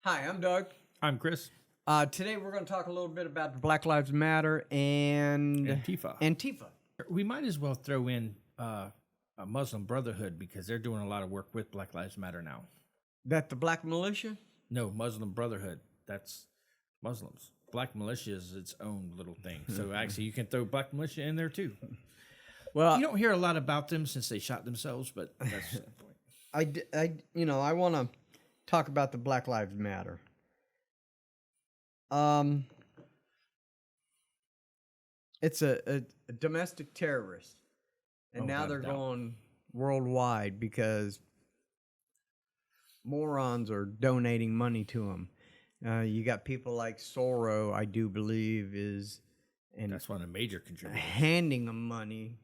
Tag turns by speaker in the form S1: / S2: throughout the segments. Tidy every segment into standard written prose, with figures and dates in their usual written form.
S1: Hi, I'm Doug.
S2: I'm Chris.
S1: Today we're going to talk a little bit about the Black Lives Matter and
S2: Antifa. We might as well throw in a Muslim Brotherhood because they're doing a lot of work with Black Lives Matter now.
S1: That the Black Militia?
S2: No, Muslim Brotherhood. That's Muslims. Black Militia is its own little thing. So actually, you can throw Black Militia in there too.
S1: Well,
S2: You don't hear a lot about them since they shot themselves, but that's the point.
S1: I want to talk about the Black Lives Matter. It's a domestic terrorist, and now they're going worldwide because morons are donating money to them. You got people like Soros, I do believe, and
S2: that's one of the major contributors.
S1: Handing them money.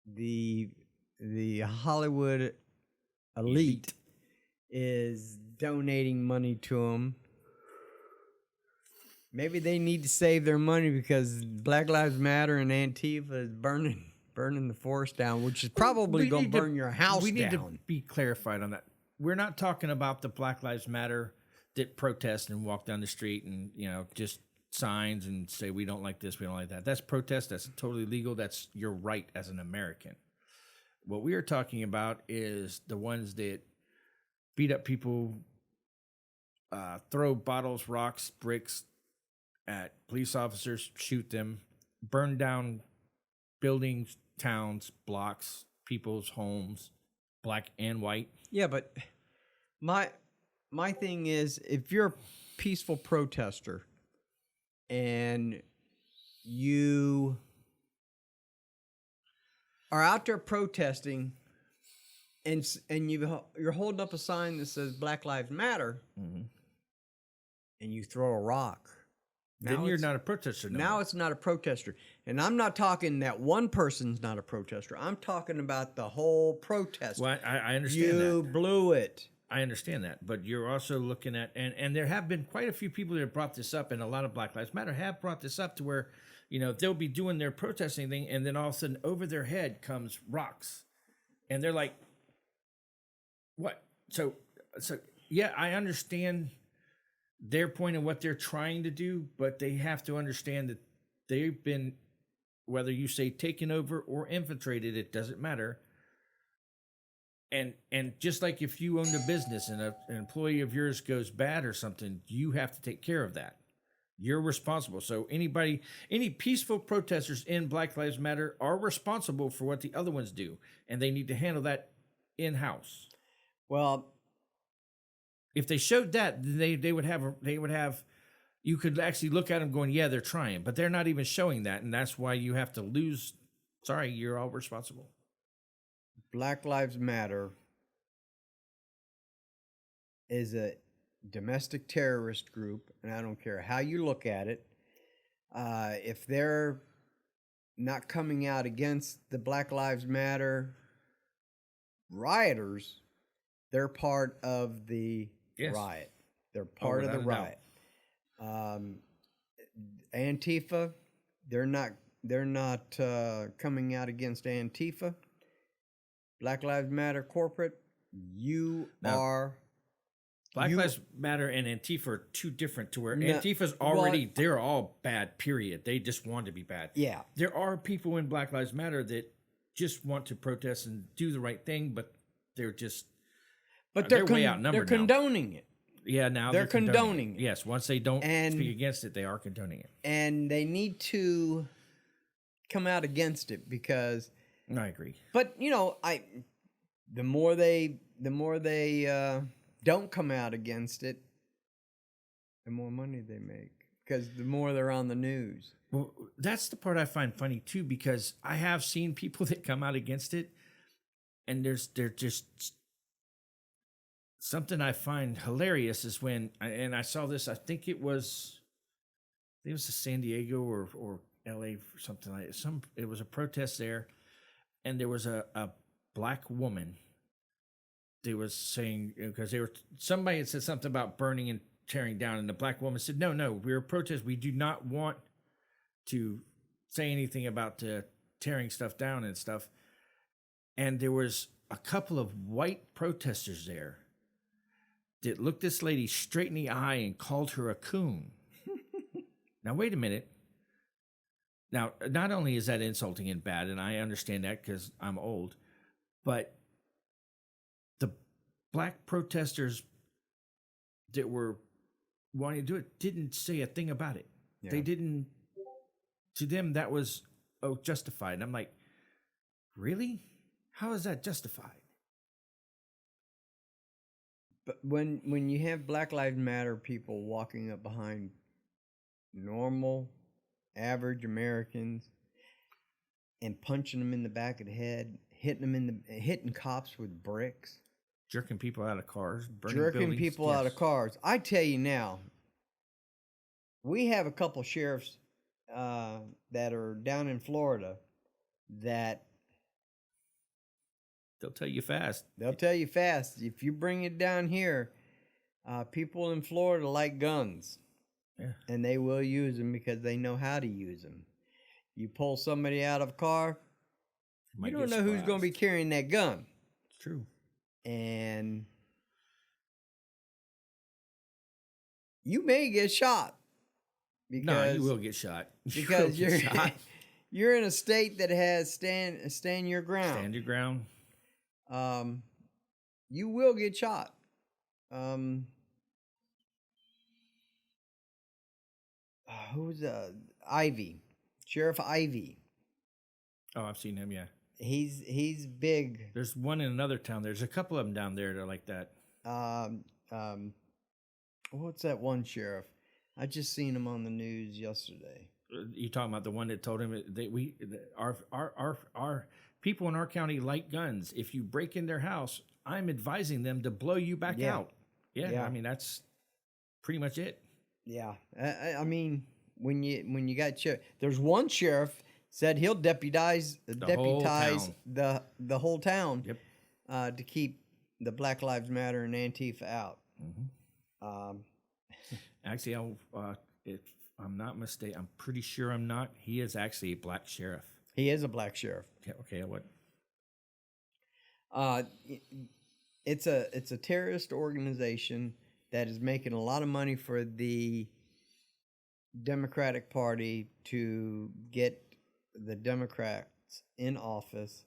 S1: The Hollywood elite is donating money to them. Maybe they need to save their money because Black Lives Matter and Antifa is burning the forest down, which is probably going to burn your house down.
S2: We need to be clarified on that. We're not talking about the Black Lives Matter that protest and walk down the street and, just signs and say, we don't like this, we don't like that. That's protest. That's totally legal. That's your right as an American. What we are talking about is the ones that beat up people, throw bottles, rocks, bricks at police officers, shoot them, burn down buildings, towns, blocks, people's homes, black and white.
S1: Yeah, but my thing is, if you're a peaceful protester and you are out there protesting and you're holding up a sign that says Black Lives Matter, and you throw a rock,
S2: then you're not a protester.
S1: Now it's not a protester. And I'm not talking that one person's not a protester. I'm talking about the whole protest.
S2: Well, I understand that.
S1: You blew it.
S2: I understand that. But you're also looking at, and there have been quite a few people that have brought this up, and a lot of Black Lives Matter have brought this up to where, they'll be doing their protesting thing, and then all of a sudden over their head comes rocks. And they're like, what? So yeah, I understand their point of what they're trying to do, but they have to understand that they've been, whether you say taken over or infiltrated, it doesn't matter. And just like if you owned a business and an employee of yours goes bad or something, you have to take care of that. You're responsible. So any peaceful protesters in Black Lives Matter are responsible for what the other ones do, and they need to handle that in-house.
S1: Well,
S2: if they showed that, they would have. You could actually look at them going, yeah, they're trying, but they're not even showing that, and that's why you have to lose. Sorry, you're all responsible.
S1: Black Lives Matter is a domestic terrorist group, and I don't care how you look at it. If they're not coming out against the Black Lives Matter rioters, they're part of the riot. They're part of the riot. Antifa, they're not coming out against Antifa. Black Lives Matter corporate,
S2: Black Lives Matter and Antifa are two different to where Antifa's already, they're all bad, period. They just want to be bad.
S1: Yeah.
S2: There are people in Black Lives Matter that just want to protest and do the right thing, but they're just, they're way outnumbered.
S1: They're condoning it.
S2: Yeah, now
S1: they're condoning it.
S2: Yes, once they don't speak against it, they are condoning it.
S1: And they need to come out against it because
S2: I agree.
S1: But the more they don't come out against it, the more money they make because the more they're on the news.
S2: Well, that's the part I find funny too, because I have seen people that come out against it, and they're just something I find hilarious is when I saw this. I think it was San Diego or LA or something like that. It was a protest there, and there was a black woman. They was saying, because somebody had said something about burning and tearing down, and the black woman said, no, we're a protest. We do not want to say anything about tearing stuff down and stuff. And there was a couple of white protesters there, that looked this lady straight in the eye and called her a coon. Now, wait a minute. Now, not only is that insulting and bad, and I understand that because I'm old, but the black protesters that were wanting to do it didn't say a thing about it.
S1: Yeah.
S2: They didn't, to them, that was justified. And I'm like, really? How is that justified?
S1: But when you have Black Lives Matter people walking up behind normal, average Americans and punching them in the back of the head, hitting cops with bricks,
S2: Jerking people out of cars, burning
S1: jerking
S2: buildings.
S1: people out of cars. I tell you now, we have a couple sheriffs that are down in Florida that
S2: They'll tell you fast.
S1: If you bring it down here, people in Florida like guns.
S2: Yeah.
S1: And they will use them because they know how to use them. You pull somebody out of a car, you don't know who's going to be carrying that gun.
S2: It's true.
S1: And you may get shot.
S2: No, you will get shot.
S1: Because you're in a state that has stand your ground.
S2: Stand your ground.
S1: You will get shot. Who's Ivy? Sheriff Ivy.
S2: Oh, I've seen him. Yeah,
S1: he's big.
S2: There's one in another town. There's a couple of them down there that are like that.
S1: What's that one sheriff? I just seen him on the news yesterday.
S2: You talking about the one that told him that our people in our county like guns. If you break in their house, I'm advising them to blow you back out. Yeah, I mean that's pretty much it.
S1: Yeah, I mean when you got there's one sheriff said he'll deputize the whole town.
S2: Yep.
S1: To keep the Black Lives Matter and Antifa out.
S2: Mm-hmm. Actually, if I'm not mistaken, I'm pretty sure I'm not. He is actually a black sheriff.
S1: He is a black sheriff.
S2: Okay, what?
S1: It's a terrorist organization that is making a lot of money for the Democratic Party to get the Democrats in office.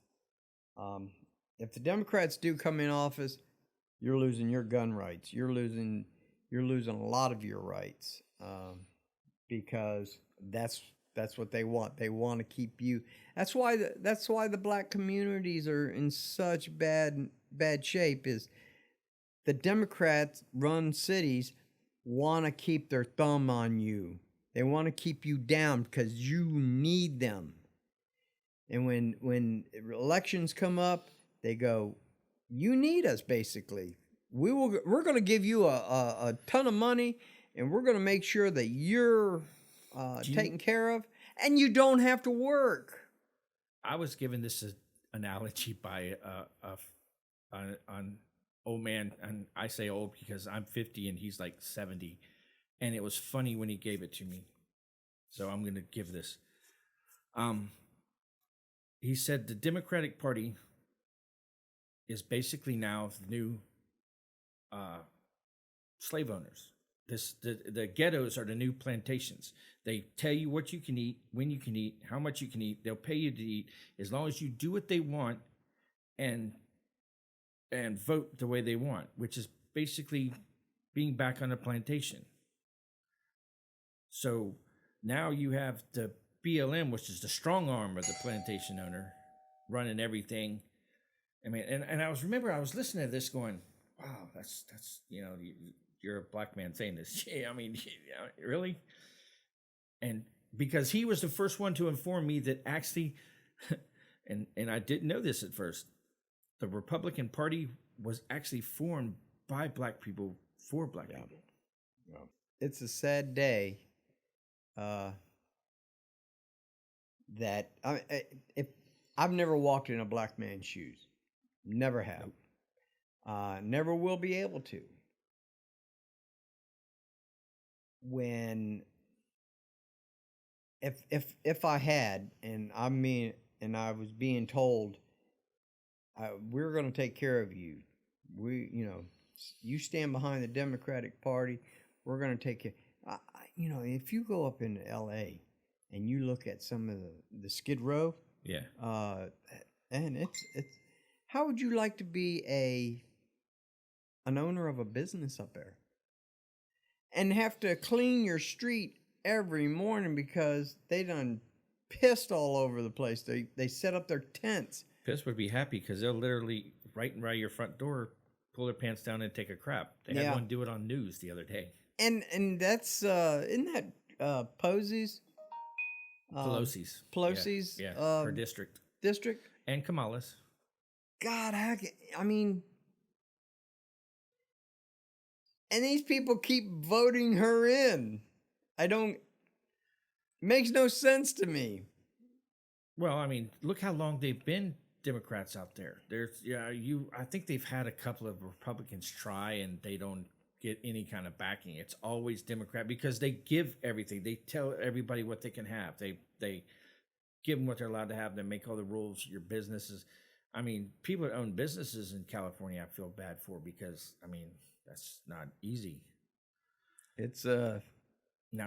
S1: If the Democrats do come in office, you're losing your gun rights. You're losing a lot of your rights because that's what they want. They want to keep you. That's why the black communities are in such bad shape. Is the Democrats run cities want to keep their thumb on you. They want to keep you down because you need them. And when elections come up, they go, "You need us." Basically, we're going to give you a ton of money, and we're going to make sure that you're taken care of, and you don't have to work.
S2: I was given this analogy by an old man, and I say old because I'm 50 and he's like 70, and it was funny when he gave it to me. So I'm going to give this. He said the Democratic Party is basically now the new slave owners. The ghettos are the new plantations. They tell you what you can eat, when you can eat, how much you can eat. They'll pay you to eat as long as you do what they want and vote the way they want, which is basically being back on a plantation. So now you have the BLM, which is the strong arm of the plantation owner, running everything. I mean, and I was listening to this going, wow, that's you're a black man saying this. Yeah, I mean, really? And because he was the first one to inform me that actually, and I didn't know this at first, the Republican Party was actually formed by black people for black people.
S1: Yeah. It's a sad day that if I've never walked in a black man's shoes. Never have. Nope. Never will be able to. If I had, and I was being told, we're going to take care of you. You stand behind the Democratic Party. We're going to take you. If you go up into L.A. and you look at some of the Skid Row,
S2: Yeah.
S1: and it's how would you like to be an owner of a business up there and have to clean your street every morning because they done pissed all over the place? They set up their tents.
S2: Piss would be happy because they'll literally right by your front door pull their pants down and take a crap. They had one do it on news the other day.
S1: And that's isn't that Posey's?
S2: Pelosi's. Yeah, her district. And Kamala's.
S1: God, I mean, and these people keep voting her in. Makes no sense to me.
S2: Well, I mean, look how long they've been Democrats out there. I think they've had a couple of Republicans try and they don't get any kind of backing. It's always Democrat because they give everything. They tell everybody what they can have. They give them what they're allowed to have. They make all the rules. Your businesses. I mean, people that own businesses in California, I feel bad for because, I mean, that's not easy.
S1: It's
S2: now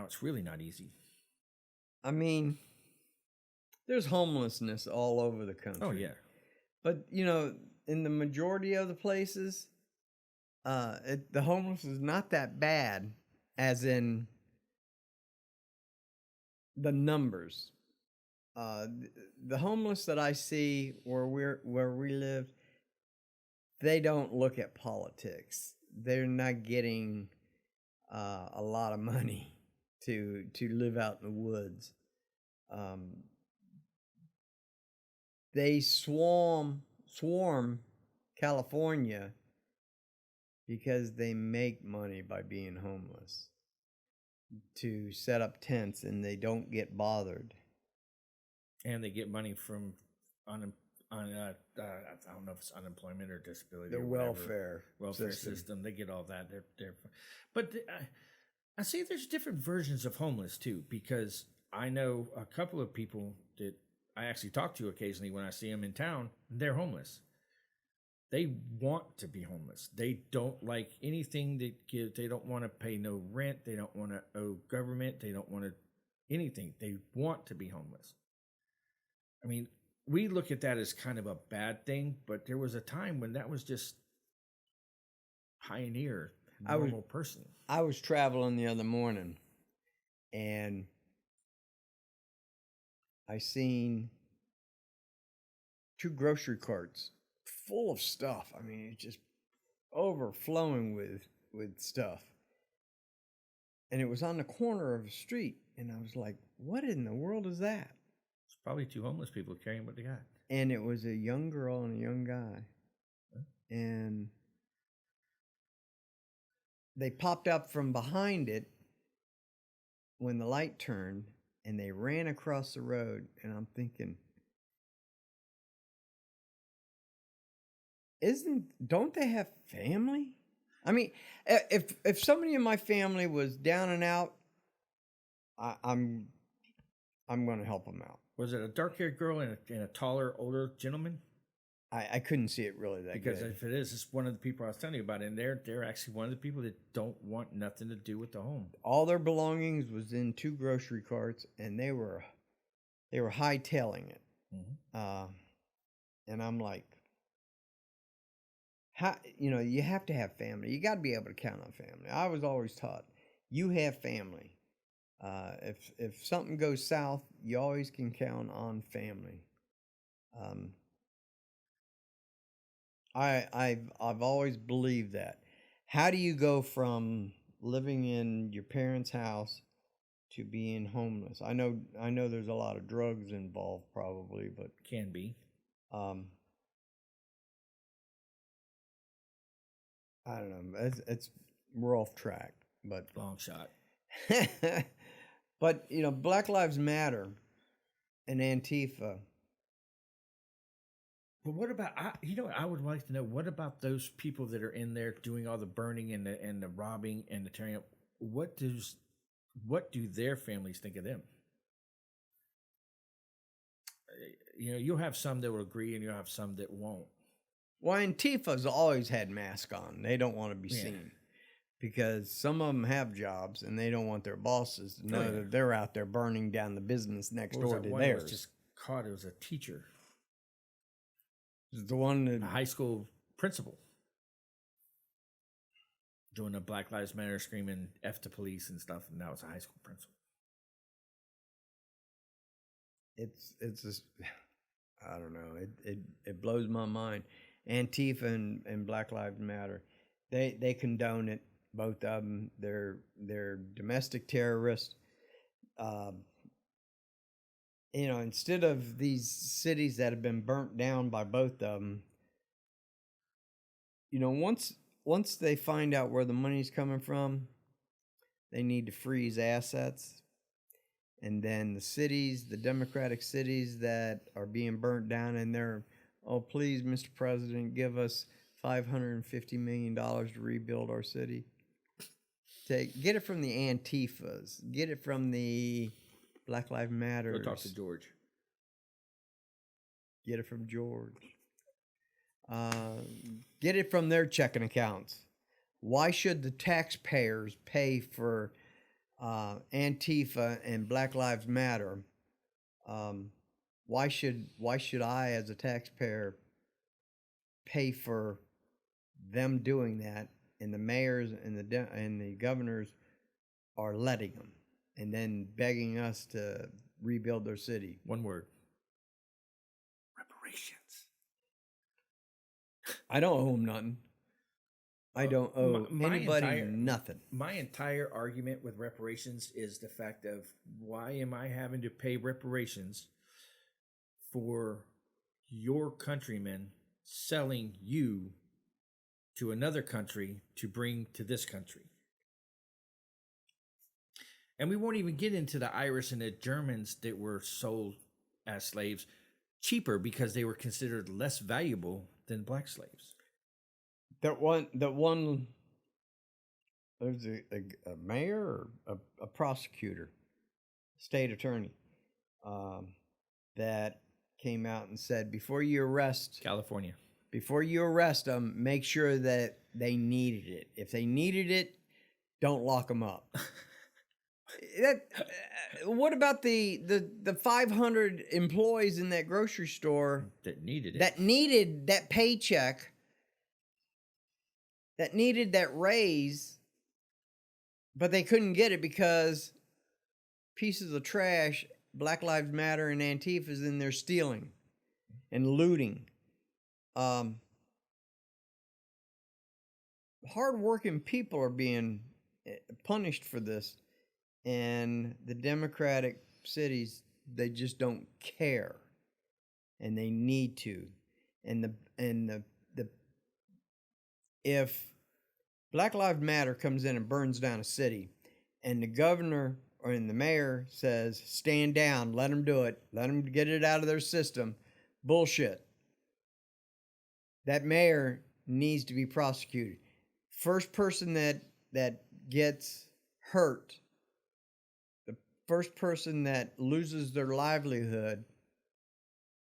S2: it's really not easy.
S1: I mean, there's homelessness all over the country.
S2: Oh yeah.
S1: But, in the majority of the places, the homeless is not that bad, as in the numbers. The homeless that I see where we live, they don't look at politics. They're not getting a lot of money to live out in the woods. They swarm California because they make money by being homeless to set up tents and they don't get bothered.
S2: And they get money from I don't know if it's unemployment or disability.
S1: The welfare
S2: system. They get all that. But I see there's different versions of homeless too, because I know a couple of people that I actually talk to occasionally when I see them in town. They're homeless. They want to be homeless. They don't like anything that gives. They don't want to pay no rent. They don't want to owe government. They don't want to anything. They want to be homeless. I mean, we look at that as kind of a bad thing, but there was a time when that was just pioneer, normal person.
S1: I was traveling the other morning, and I seen 2 grocery carts full of stuff. I mean, it's just overflowing with stuff. And it was on the corner of the street, and I was like, what in the world is that?
S2: It's probably 2 homeless people carrying what they got.
S1: And it was a young girl and a young guy. Huh? And they popped up from behind it when the light turned, and they ran across the road. And I'm thinking, don't they have family? I mean, if somebody in my family was down and out, I'm going to help them out.
S2: Was it a dark-haired girl and a taller, older gentleman?
S1: I couldn't see it really that
S2: because
S1: good.
S2: If it is, it's one of the people I was telling you about, and they're actually one of the people that don't want nothing to do with the home.
S1: All their belongings was in 2 grocery carts, and they were hightailing it. Mm-hmm. And I'm like, how you have to have family. You got to be able to count on family. I was always taught you have family. If something goes south, you always can count on family. I've always believed that. How do you go from living in your parents' house to being homeless? I know there's a lot of drugs involved probably, but
S2: can be.
S1: I don't know. We're off track, but
S2: long shot.
S1: But Black Lives Matter and Antifa.
S2: But what about I would like to know, what about those people that are in there doing all the burning and the robbing and the tearing up? What do their families think of them? You'll have some that will agree and you'll have some that won't.
S1: Well, Antifa's always had masks on. They don't want to be
S2: Yeah.
S1: seen because some of them have jobs and they don't want their bosses to know
S2: yeah.
S1: that they're out there burning down the business next
S2: What was
S1: door
S2: that
S1: to
S2: one that
S1: theirs.
S2: was just caught? It was a teacher,
S1: It's the one
S2: a
S1: that
S2: high school principal, doing a Black Lives Matter screaming F the police and stuff, and now it's a high school principal.
S1: it's just, I don't know. It blows my mind. Antifa and Black Lives Matter, they condone it. Both of them. They're domestic terrorists. Um, instead of these cities that have been burnt down by both of them, once they find out where the money's coming from, they need to freeze assets. And then the cities, the democratic cities that are being burnt down, and they're, oh, please, Mr. President, give us $550 million to rebuild our city. Get it from the Antifas. Get it from the Black Lives Matter.
S2: Go talk to George.
S1: Get it from George. Get it from their checking accounts. Why should the taxpayers pay for Antifa and Black Lives Matter? Why should I, as a taxpayer, pay for them doing that? And the mayors and the governors are letting them, and then begging us to rebuild their city.
S2: One word: reparations.
S1: I don't owe them nothing. I don't owe anybody nothing.
S2: My entire argument with reparations is the fact of, why am I having to pay reparations for your countrymen selling you to another country to bring to this country? And we won't even get into the Irish and the Germans that were sold as slaves cheaper because they were considered less valuable than black slaves.
S1: That one, there's a mayor or a prosecutor, state attorney, that came out and said, before you arrest them, make sure that they needed it. If they needed it, don't lock them up. What about the 500 employees in that grocery store
S2: that needed it?
S1: That needed that paycheck, that needed that raise, but they couldn't get it because pieces of trash, Black Lives Matter and Antifa, is in there stealing and looting. Hardworking people are being punished for this, and the democratic cities, they just don't care, and they need to. And if Black Lives Matter comes in and burns down a city, and the governor or the mayor says, stand down, let them do it, let them get it out of their system, bullshit. That mayor needs to be prosecuted. First person that gets hurt, the first person that loses their livelihood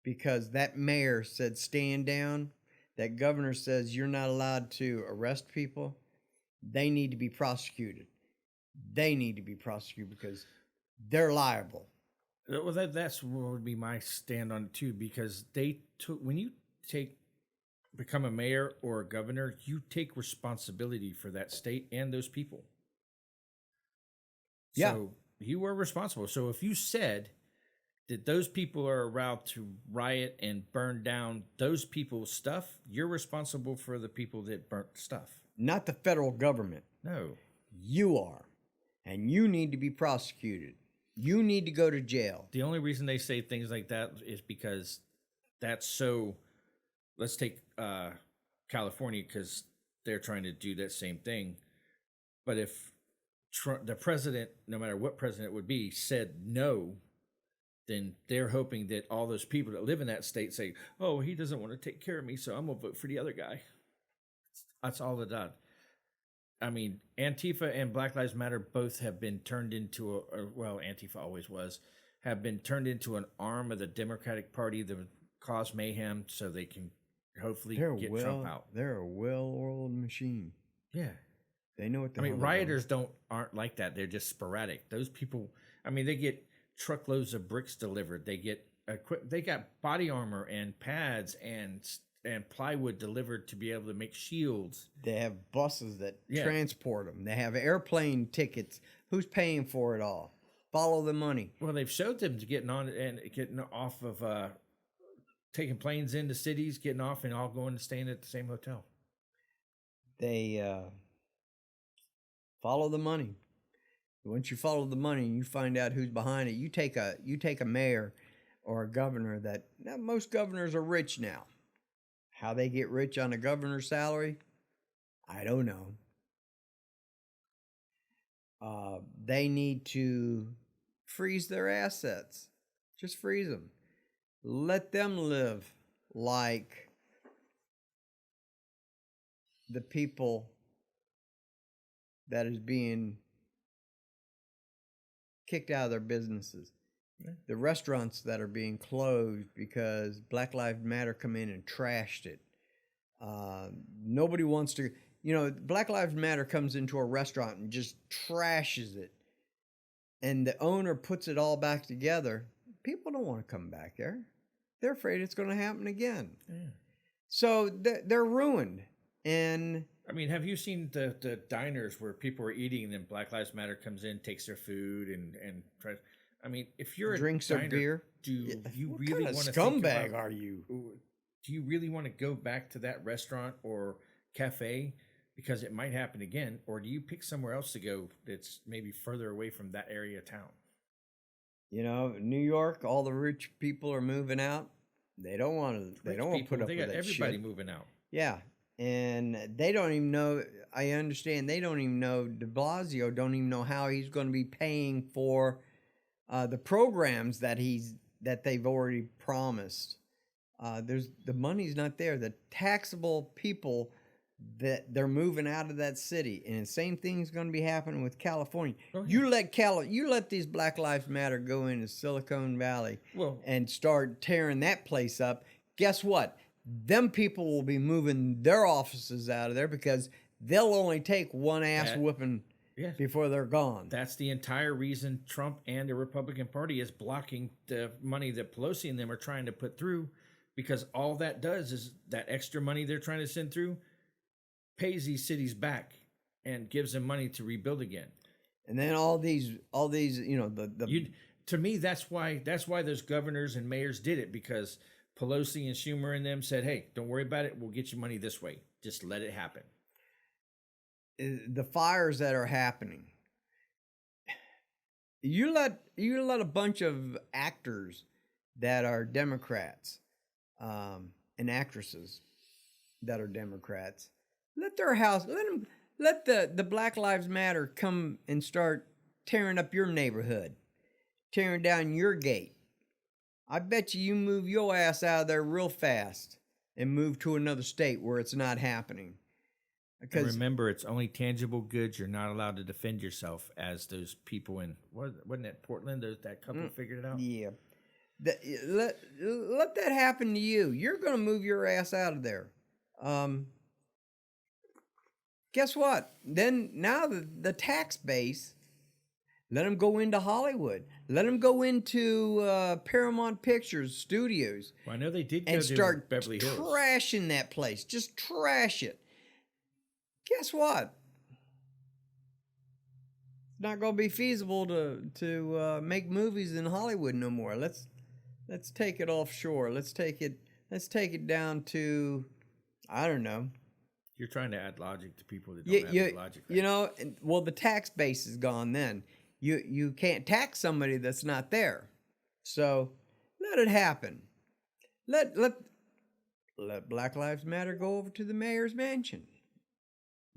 S1: because that mayor said stand down, that governor says you're not allowed to arrest people, they need to be prosecuted. They need to be prosecuted because they're liable.
S2: Well, that's what would be my stand on it too, because when you become a mayor or a governor, you take responsibility for that state and those people.
S1: Yeah.
S2: So you are responsible. So if you said that those people are allowed to riot and burn down those people's stuff, you're responsible for the people that burnt stuff.
S1: Not the federal government.
S2: No.
S1: You are. And you need to be prosecuted. You need to go to jail.
S2: The only reason they say things like that is because that's so. Let's take California, because they're trying to do that same thing. But if the president, no matter what president it would be, said no, then they're hoping that all those people that live in that state say, oh, he doesn't want to take care of me, so I'm going to vote for the other guy. That's all it does. I mean, Antifa and Black Lives Matter both have been turned into Antifa always was, have been turned into an arm of the Democratic Party that would cause mayhem so they can hopefully
S1: They're
S2: get Trump out.
S1: they're a well-oiled machine.
S2: Yeah.
S1: They know what the
S2: I mean,
S1: hell they're doing.
S2: rioters aren't like that. They're just sporadic. Those people, I mean, they get truckloads of bricks delivered. They get they got body armor and pads and plywood delivered to be able to make shields.
S1: They have buses that transport them. They have airplane tickets. Who's paying for it all? Follow the money.
S2: Well, they've showed them to getting on and getting off of taking planes into cities, getting off, and all going to staying at the same hotel.
S1: They follow the money. Once you follow the money and you find out who's behind it, you take a mayor or a governor that now most governors are rich now. How they get rich on a governor's salary, I don't know. They need to freeze their assets. Just freeze them. Let them live like the people that is being kicked out of their businesses. Yeah. The restaurants that are being closed because Black Lives Matter come in and trashed it. Nobody wants to, Black Lives Matter comes into a restaurant and just trashes it. And the owner puts it all back together. People don't want to come back there. They're afraid it's going to happen again. Yeah. So they're ruined. And
S2: I mean, have you seen the diners where people are eating and then Black Lives Matter comes in, takes their food and tries? I mean, if you're
S1: drinks
S2: a diner,
S1: their beer,
S2: do you really want to
S1: scumbag are you?
S2: Do you really want to go back to that restaurant or cafe because it might happen again, or do you pick somewhere else to go that's maybe further away from that area of town?
S1: New York, all the rich people are moving out. They don't want to. They don't want to put up with that shit.
S2: Everybody moving out.
S1: Yeah. And they don't even know, I understand, they don't even know, de Blasio don't even know how he's going to be paying for the programs that they've already promised. The money's not there. The taxable people that they're moving out of that city, and the same thing's going to be happening with California. Oh, yeah. You let these Black Lives Matter go into Silicon Valley and start tearing that place up. Guess what? Them people will be moving their offices out of there because they'll only take one ass whooping before they're gone.
S2: That's the entire reason Trump and the Republican Party is blocking the money that Pelosi and them are trying to put through, because all that does is that extra money they're trying to send through pays these cities back and gives them money to rebuild again.
S1: And then all these,
S2: to me, that's why those governors and mayors did it, because Pelosi and Schumer and them said, hey, don't worry about it. We'll get you money this way. Just let it happen.
S1: The fires that are happening. You let a bunch of actors that are Democrats and actresses that are Democrats, let their house, let the Black Lives Matter come and start tearing up your neighborhood, tearing down your gate. I bet you move your ass out of there real fast and move to another state where it's not happening.
S2: Because remember, it's only tangible goods. You're not allowed to defend yourself, as those people in, wasn't it Portland? That couple figured it out?
S1: Yeah. Let that happen to you. You're going to move your ass out of there. Guess what? Then now the tax base, let them go into Hollywood. Let them go into Paramount Pictures studios.
S2: Well, I know they did go
S1: and
S2: to
S1: start
S2: Beverly Hills.
S1: Trashing that place. Just trash it. Guess what? It's not going to be feasible to make movies in Hollywood no more. Let's take it offshore. Let's take it down to, I don't know.
S2: You're trying to add logic to people that don't have any logic.
S1: Right? The tax base is gone then. You can't tax somebody that's not there. So let it happen. Let Black Lives Matter go over to the mayor's mansion,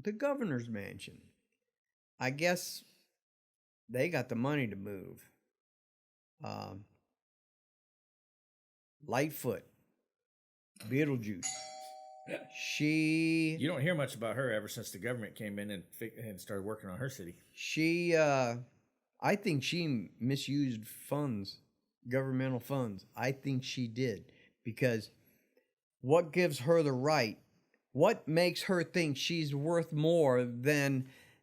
S1: the governor's mansion. I guess they got the money to move. Lightfoot, Beetlejuice.
S2: You don't hear much about her ever since the government came in and started working on her city.
S1: I think she misused funds, governmental funds. I think she did, because what gives her the right? What makes her think she's worth more than